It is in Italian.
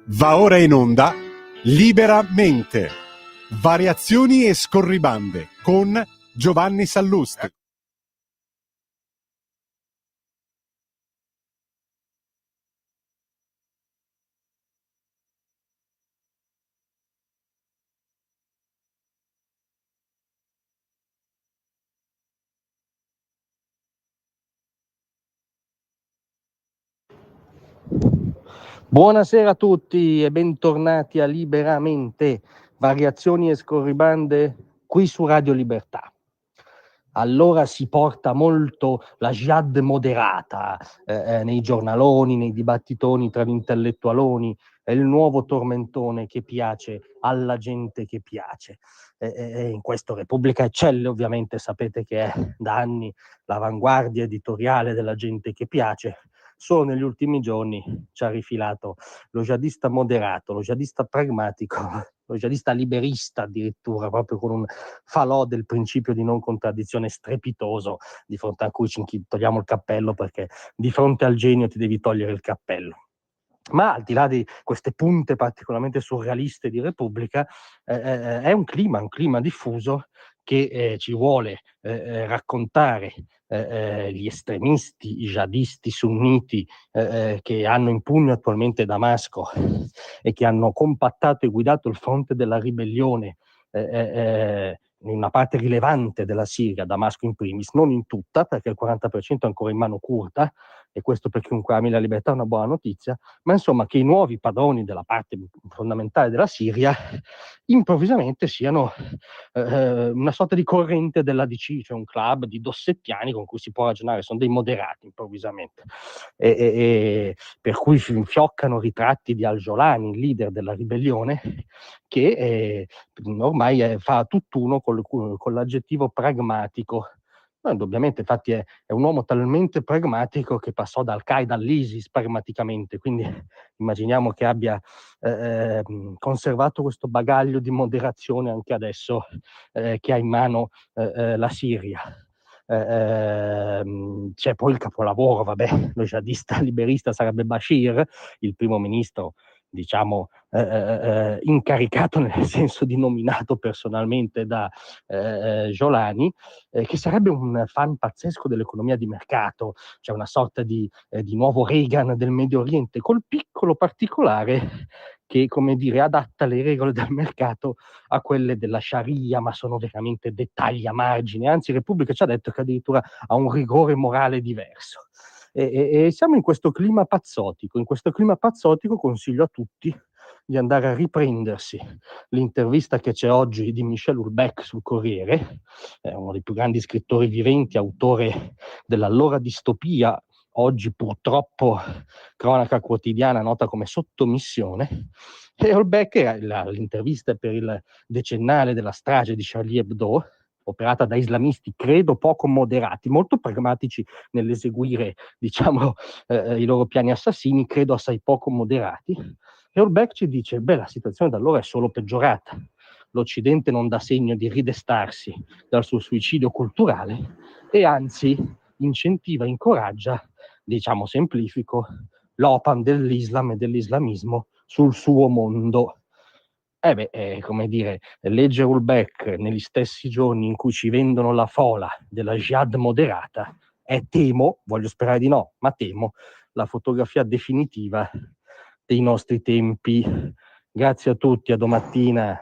Va ora in onda Liberamente, variazioni e scorribande con Giovanni Sallusti. Buonasera a tutti e bentornati a Liberamente, variazioni e scorribande qui su Radio Libertà. Allora si porta molto la jihad moderata nei giornaloni, nei dibattitoni tra gli intellettualoni, è il nuovo tormentone che piace alla gente che piace. In questo Repubblica eccelle, ovviamente sapete che è da anni l'avanguardia editoriale della gente che piace. Solo negli ultimi giorni ci ha rifilato lo jihadista moderato, lo jihadista pragmatico, lo jihadista liberista addirittura, proprio con un falò del principio di non contraddizione strepitoso, di fronte a cui ci togliamo il cappello, perché di fronte al genio ti devi togliere il cappello. Ma al di là di queste punte particolarmente surrealiste di Repubblica, è un clima diffuso che ci vuole raccontare gli estremisti, i jihadisti sunniti che hanno in pugno attualmente Damasco e che hanno compattato e guidato il fronte della ribellione in una parte rilevante della Siria, Damasco in primis, non in tutta, perché il 40% è ancora in mano curda, e questo per chiunque ami la libertà è una buona notizia, ma insomma che i nuovi padroni della parte fondamentale della Siria improvvisamente siano una sorta di corrente dell'ADC, cioè un club di dossettiani con cui si può ragionare, sono dei moderati improvvisamente, e per cui fioccano ritratti di Al-Jolani, il leader della ribellione, che ormai fa tutt'uno con l'aggettivo pragmatico. Indubbiamente, infatti, è un uomo talmente pragmatico che passò da Al-Qaeda all'ISIS pragmaticamente, quindi immaginiamo che abbia conservato questo bagaglio di moderazione anche adesso che ha in mano la Siria. C'è poi il capolavoro, vabbè, lo jihadista liberista sarebbe Bashir, il primo ministro, diciamo, incaricato nel senso di nominato personalmente da Jolani, che sarebbe un fan pazzesco dell'economia di mercato, cioè una sorta di nuovo Reagan del Medio Oriente, col piccolo particolare che, come dire, adatta le regole del mercato a quelle della Sharia, ma sono veramente dettagli a margine. Anzi, Repubblica ci ha detto che addirittura ha un rigore morale diverso. E siamo in questo clima pazzotico. In questo clima pazzotico consiglio a tutti di andare a riprendersi l'intervista che c'è oggi di Michel Houellebecq sul Corriere, uno dei più grandi scrittori viventi, autore dell'allora distopia, oggi purtroppo cronaca quotidiana nota come Sottomissione. E Houellebecq, l'intervista per il decennale della strage di Charlie Hebdo, operata da islamisti credo poco moderati, molto pragmatici nell'eseguire, diciamo, i loro piani assassini, credo assai poco moderati. E Houellebecq ci dice: beh, la situazione da allora è solo peggiorata. L'Occidente non dà segno di ridestarsi dal suo suicidio culturale e anzi incentiva, incoraggia, diciamo semplifico, l'opan dell'Islam e dell'islamismo sul suo mondo. Come dire, leggere Houellebecq negli stessi giorni in cui ci vendono la fola della jihad moderata è, temo, voglio sperare di no, ma temo, la fotografia definitiva dei nostri tempi. Grazie a tutti, a domattina.